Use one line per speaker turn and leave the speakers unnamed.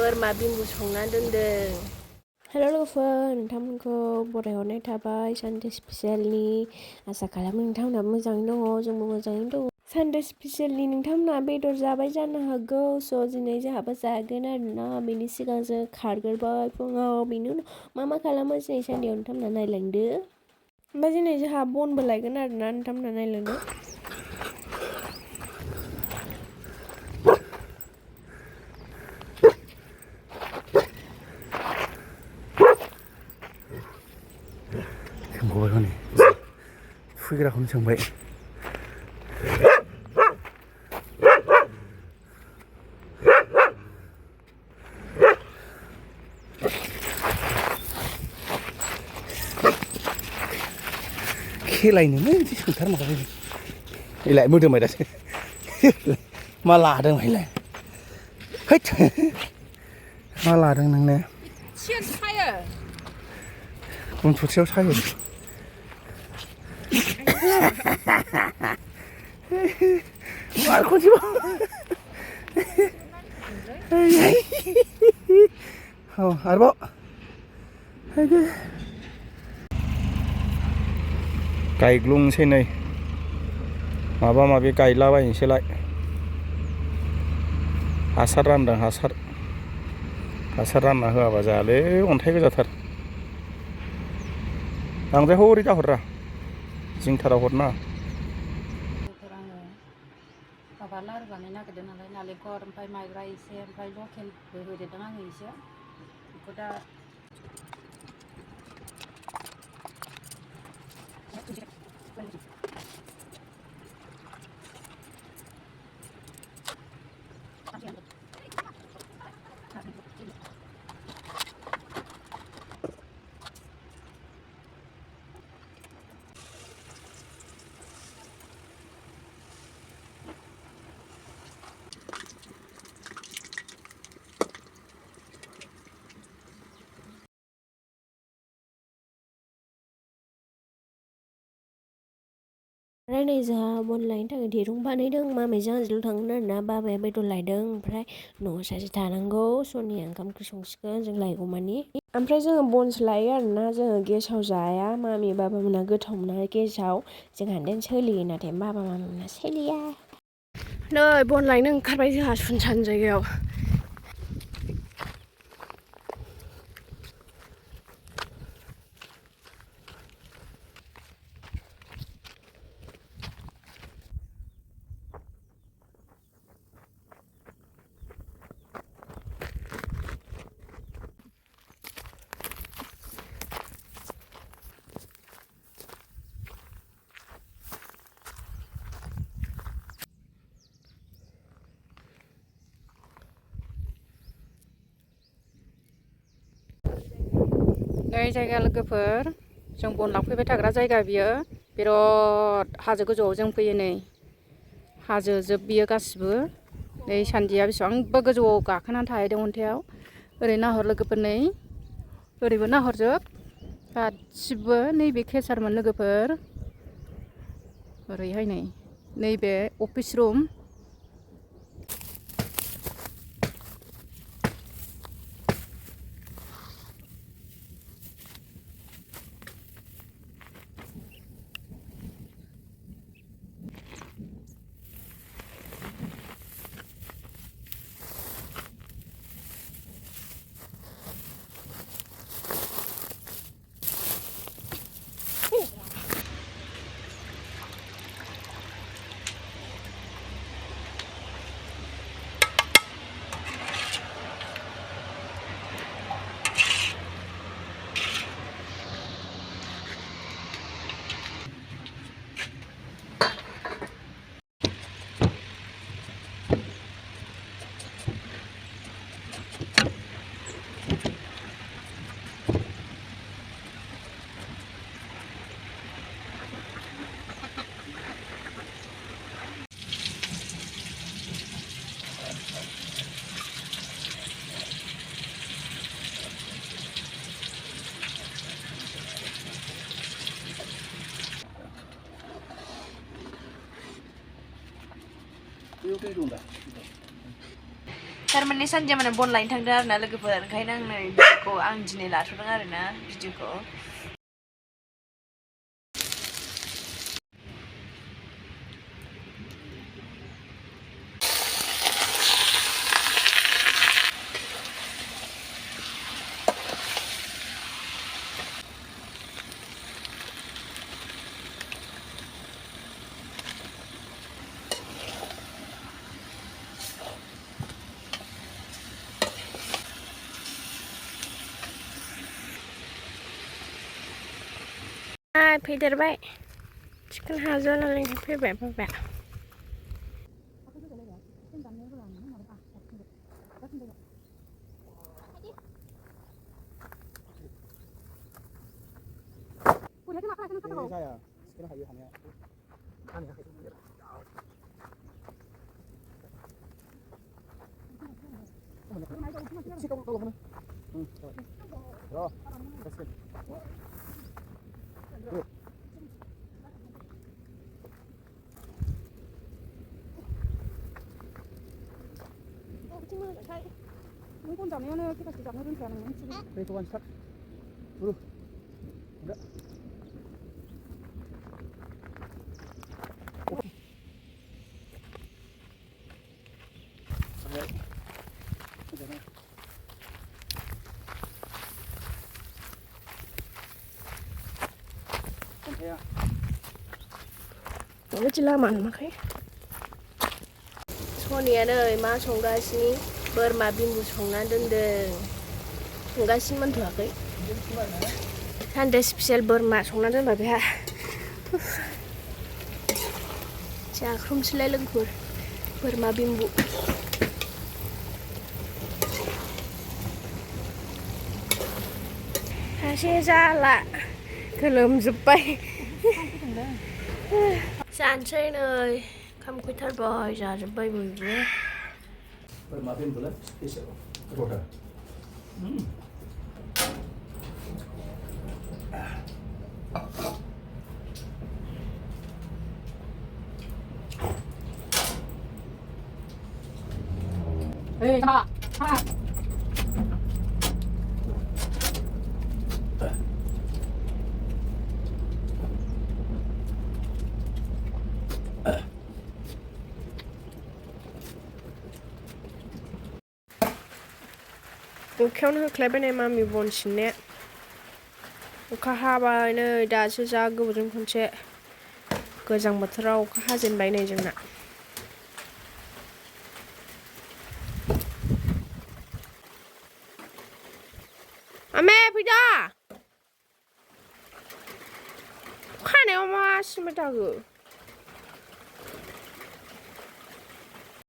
बोरमा बिमु संना दोनदों। हेल' लोगोफोर, नोंथांमोनखौ बरायहरनाय थाबाय सानडे स्पेसियेलनि। आसा खालामो नोंथांमोनहा मोजाङैनो दङ, जोंबो मोजाङैनो दङ। सानडे स्पेसियेलनि नोंथांमोनहा बेदर जाबाय जानो हागौ। स' दिनै जोंहाबो जागोन आरोना। बेनि सिगां जों खारग्रोबाय फुङाव। बेनि उनाव मा खालामो दिनै सानडेआव नोंथांमोनहा नायलांदो। ओमफ्राय दिनै जोंहा बनबो लायगोन आरोना, नोंथांमोनहा नायलांदो।
सोंबावबाय हनै फैग्राखौनो सोंबाय। खेलायनोनो बिदि सोंथारमारबाय बेलाय मोदोमबाय दासो मा लादों बेलाय हैद मा लादों नोंनो
सायो
उन ससेयाव सायो मारखौसो औ आरोबाव गायग्लुंसै नै माबा माबि गायलाबायनोसैलाय हासार रानदों हासार रानना होआबा जायालै अन्थाइ गोजाथार बांद्राय हरै दाहररा जिंथाराव हरना
आङो माबा लारु बानायनो नागिरदों नालाय नालेंखर ओमफ्राय माइब्रा एसे ओमफ्राय लकेलबो होदेरदों आङो एसे बेखौ दा
ओमफ्राय नै जोंहा बन लायनो थाखाय दिरुं बानायदों। मामिजों आंजोंल' थांगोन आरोना। बाबाया बेदर लायदों। ओमफ्राय न'आव सासे थानांगौ। सनिया ओंखाम ओंख्रि संसिगोन जों लायगौमानि। ओमफ्राय जोङो बनसो लायो आरोना। जोङो गेसाव जाया। मामि बाबा मोना गोथाव मोना गेसाव। जोंहा देन सोलियो, नाथाय बाबा मामि मोना सोलिया। नै बन लायनो ओंखारबाय जोंहा सुनसान जायगायाव।
नै जायगा लोगोफोर जों बन लांफैबाय थाग्रा जायगा बियो बिराद हाजो गोजौआव जों फैयो। नै हाजो जोब बियो गासिबो। नै सान्दिया बेसेबांबा गोजौआव गाखोनानै थाहैदों अन्थायाव। ओरै नाहर लोगोफोर, नै ओरैबो नाहरजोब गासिबो नैबे केसारमोन लोगोफोर। ओरैहाय नै नैबे अफिस रुम।
थारमाने सानजिया माने बन लायनो थांदों आरो ना लोगोफोर ओंखायनो आं नै भिडिअखौ आं दिनै लाथ'दों आरो ना भिडिअखौ फैदेरबाय चिकेन हाजानानै फैबाय
Mấy con chó này cái chó nó đơn giản là nó đây cho anh sắt.
Nó chỉ là mặn mà khé 소니야는 마 정가시니 버마 빈부 정난던데 정가시만 도와게 산데 스페셜 버마 정난던 바비야 자 그럼 슬라이는 kur 버마 빈부 다시 잘라 그럼 줍바이 산chơi nơi không quý thất bò giờ rồi bay bùi với
Bwrma bên bữa special rồi hả?
Ê, sao ạ?
अखायावनो होख्लायबाय नै mummy बन सिननाया अखा हाबाय नै दासो जा गोबावजों खनसे गोजां बोथोराव अखा हाजेनबाय नै जोंना आमे फैदा खानायाव मा सिमबाय थाखो